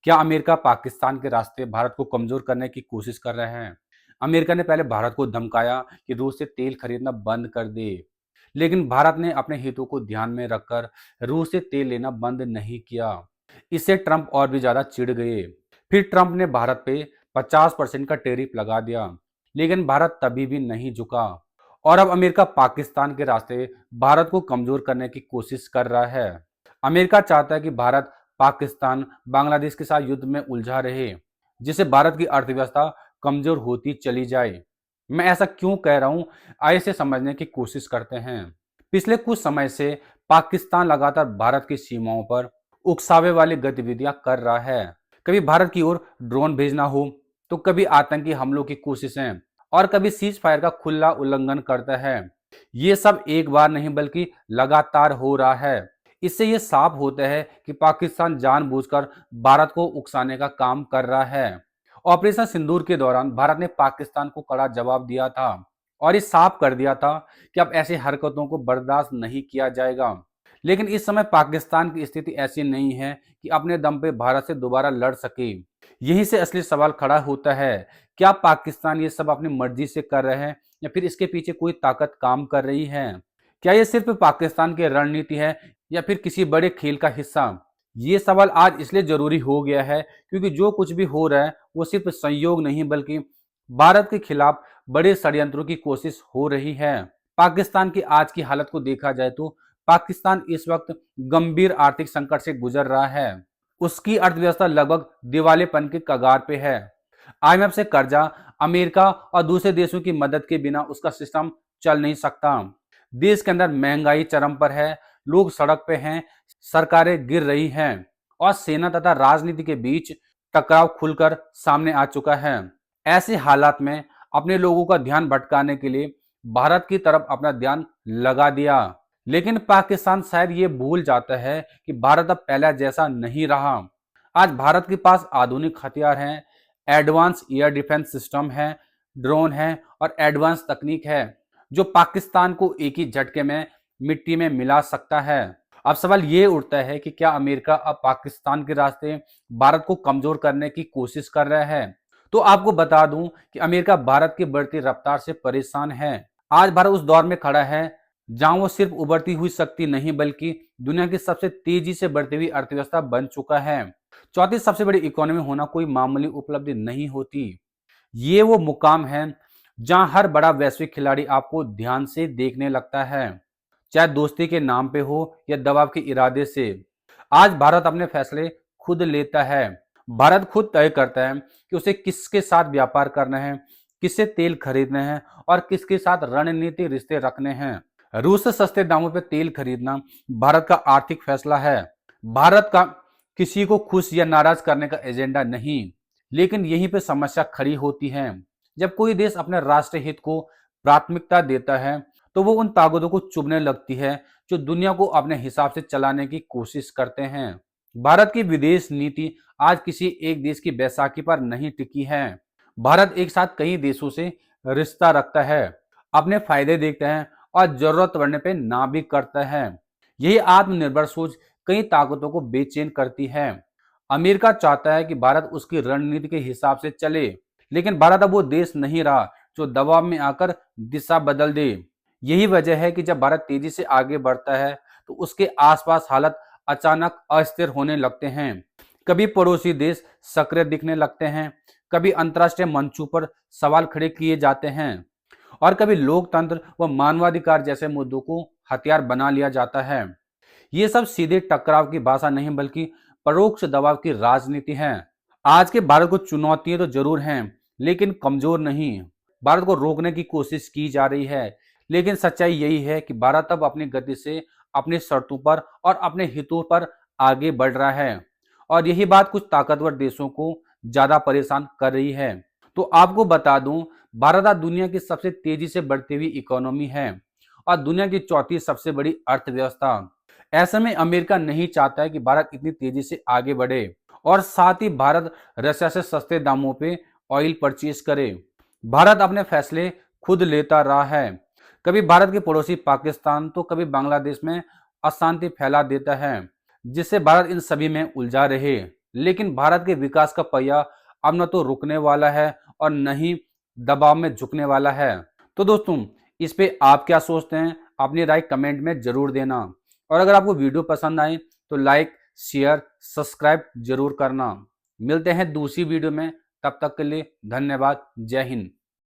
क्या अमेरिका पाकिस्तान के रास्ते भारत को कमजोर करने की कोशिश कर रहे हैं? अमेरिका ने पहले भारत को धमकाया कि रूस से तेल खरीदना बंद कर दे, लेकिन भारत ने अपने हितों को ध्यान में रखकर रूस से तेल लेना बंद नहीं किया। इससे ट्रंप और भी ज्यादा चिढ़ गए। फिर ट्रंप ने भारत पे 50% का टैरिफ लगा दिया, लेकिन भारत तभी भी नहीं झुका। और अब अमेरिका पाकिस्तान के रास्ते भारत को कमजोर करने की कोशिश कर रहा है। अमेरिका चाहता है कि भारत पाकिस्तान बांग्लादेश के साथ युद्ध में उलझा रहे, जिससे भारत की अर्थव्यवस्था कमजोर होती चली जाए। मैं ऐसा क्यों कह रहा हूं, आइए इसे समझने की कोशिश करते हैं। पिछले कुछ समय से पाकिस्तान लगातार भारत की सीमाओं पर उकसावे वाली गतिविधियां कर रहा है। कभी भारत की ओर ड्रोन भेजना हो, तो कभी आतंकी हमलों की कोशिशें, और कभी सीज फायर का खुला उल्लंघन करता है। ये सब एक बार नहीं बल्कि लगातार हो रहा है। इससे ये साफ होता है कि पाकिस्तान जानबूझकर भारत को उकसाने का काम कर रहा है। ऑपरेशन सिंदूर के दौरान भारत ने पाकिस्तान को कड़ा जवाब दिया था और ये साफ कर दिया था कि अब ऐसी हरकतों को बर्दाश्त नहीं किया जाएगा। लेकिन इस समय पाकिस्तान की स्थिति ऐसी नहीं है कि अपने दम पे भारत से दोबारा लड़ सके। यहीं से असली सवाल खड़ा होता है, क्या पाकिस्तान ये सब अपनी मर्जी से कर रहे हैं या फिर इसके पीछे कोई ताकत काम कर रही है? क्या ये सिर्फ पाकिस्तान की रणनीति है या फिर किसी बड़े खेल का हिस्सा? ये सवाल आज इसलिए जरूरी हो गया है क्योंकि जो कुछ भी हो रहा है वो सिर्फ संयोग नहीं बल्कि भारत के खिलाफ बड़े षड्यंत्रों की कोशिश हो रही है। पाकिस्तान की आज की हालत को देखा जाए तो पाकिस्तान इस वक्त गंभीर आर्थिक संकट से गुजर रहा है। उसकी अर्थव्यवस्था लगभग दिवालेपन के कगार पे है। आईएमएफ से कर्जा, अमेरिका और दूसरे देशों की मदद के बिना उसका सिस्टम चल नहीं सकता। देश के अंदर महंगाई चरम पर है, लोग सड़क पे हैं, सरकारें गिर रही हैं और सेना तथा राजनीति के बीच टकराव खुलकर सामने आ चुका है। ऐसे हालात में अपने लोगों का ध्यान भटकाने के लिए भारत की तरफ अपना ध्यान लगा दिया। लेकिन पाकिस्तान शायद ये भूल जाता है कि भारत अब पहले जैसा नहीं रहा। आज भारत के पास आधुनिक हथियार हैं, एडवांस एयर डिफेंस सिस्टम है, ड्रोन है और एडवांस तकनीक है जो पाकिस्तान को एक ही झटके में मिट्टी में मिला सकता है। अब सवाल ये उठता है कि क्या अमेरिका अब पाकिस्तान के रास्ते भारत को कमजोर करने की कोशिश कर रहा है? तो आपको बता दूं कि अमेरिका भारत की बढ़ती रफ्तार से परेशान है। आज भारत उस दौर में खड़ा है जहां वो सिर्फ उभरती हुई शक्ति नहीं बल्कि दुनिया की सबसे तेजी से बढ़ती हुई अर्थव्यवस्था बन चुका है। चौथी सबसे बड़ी इकोनॉमी होना कोई मामूली उपलब्धि नहीं होती। ये वो मुकाम है जहां हर बड़ा वैश्विक खिलाड़ी आपको ध्यान से देखने लगता है, चाहे दोस्ती के नाम पे हो या दबाव के इरादे से। आज भारत अपने फैसले खुद लेता है। भारत खुद तय करता है कि उसे किसके साथ व्यापार करना है, किससे तेल खरीदना है और किसके साथ रणनीतिक रिश्ते रखने हैं। रूस से सस्ते दामों पर तेल खरीदना भारत का आर्थिक फैसला है। भारत का किसी को खुश या नाराज करने का एजेंडा नहीं। लेकिन यहीं पे समस्या खड़ी होती है। जब कोई देश अपने राष्ट्रीय हित को प्राथमिकता देता है तो वो उन ताकतों को चुभने लगती है जो दुनिया को अपने हिसाब से चलाने की कोशिश करते हैं। भारत की विदेश नीति आज किसी एक देश की बैसाखी पर नहीं टिकी है। भारत एक साथ कई देशों से रिश्ता रखता है, अपने फायदे देखता है और जरूरत पड़ने पर ना भी करता है। यही आत्मनिर्भर सोच कई ताकतों को बेचैन करती है। अमेरिका चाहता है कि भारत उसकी रणनीति के हिसाब से चले, लेकिन भारत अब वो देश नहीं रहा जो दबाव में आकर दिशा बदल दे। यही वजह है कि जब भारत तेजी से आगे बढ़ता है तो उसके आसपास हालात अचानक अस्थिर होने लगते हैं। कभी पड़ोसी देश सक्रिय दिखने लगते हैं, कभी अंतर्राष्ट्रीय मंचों पर सवाल खड़े किए जाते हैं और कभी लोकतंत्र व मानवाधिकार जैसे मुद्दों को हथियार बना लिया जाता है। ये सब सीधे टकराव की भाषा नहीं बल्कि परोक्ष दबाव की राजनीति है। आज के भारत को चुनौतियां तो जरूर हैं, लेकिन कमजोर नहीं। भारत को रोकने की कोशिश की जा रही है, लेकिन सच्चाई यही है कि भारत अब अपनी गति से, अपनी शर्तों पर और अपने हितों पर आगे बढ़ रहा है। और यही बात कुछ ताकतवर देशों को ज्यादा परेशान कर रही है। तो आपको बता दूं, भारत आज दुनिया की सबसे तेजी से बढ़ती हुई इकोनॉमी है और दुनिया की चौथी सबसे बड़ी अर्थव्यवस्था। ऐसे में अमेरिका नहीं चाहता है कि भारत इतनी तेजी से आगे बढ़े और साथ ही भारत रशिया से सस्ते दामों पे ऑयल परचेज करे। भारत अपने फैसले खुद लेता रहा है। कभी भारत के पड़ोसी पाकिस्तान तो कभी बांग्लादेश में अशांति फैला देता है, जिससे भारत इन सभी में उलझा रहे। लेकिन भारत के विकास का पहिया अब न तो रुकने वाला है और न ही दबाव में झुकने वाला है। तो दोस्तों, इस पे आप क्या सोचते हैं? अपनी राय कमेंट में जरूर देना। और अगर आपको वीडियो पसंद आए तो लाइक, शेयर, सब्सक्राइब जरूर करना। मिलते हैं दूसरी वीडियो में, तब तक के लिए धन्यवाद। जय हिंद।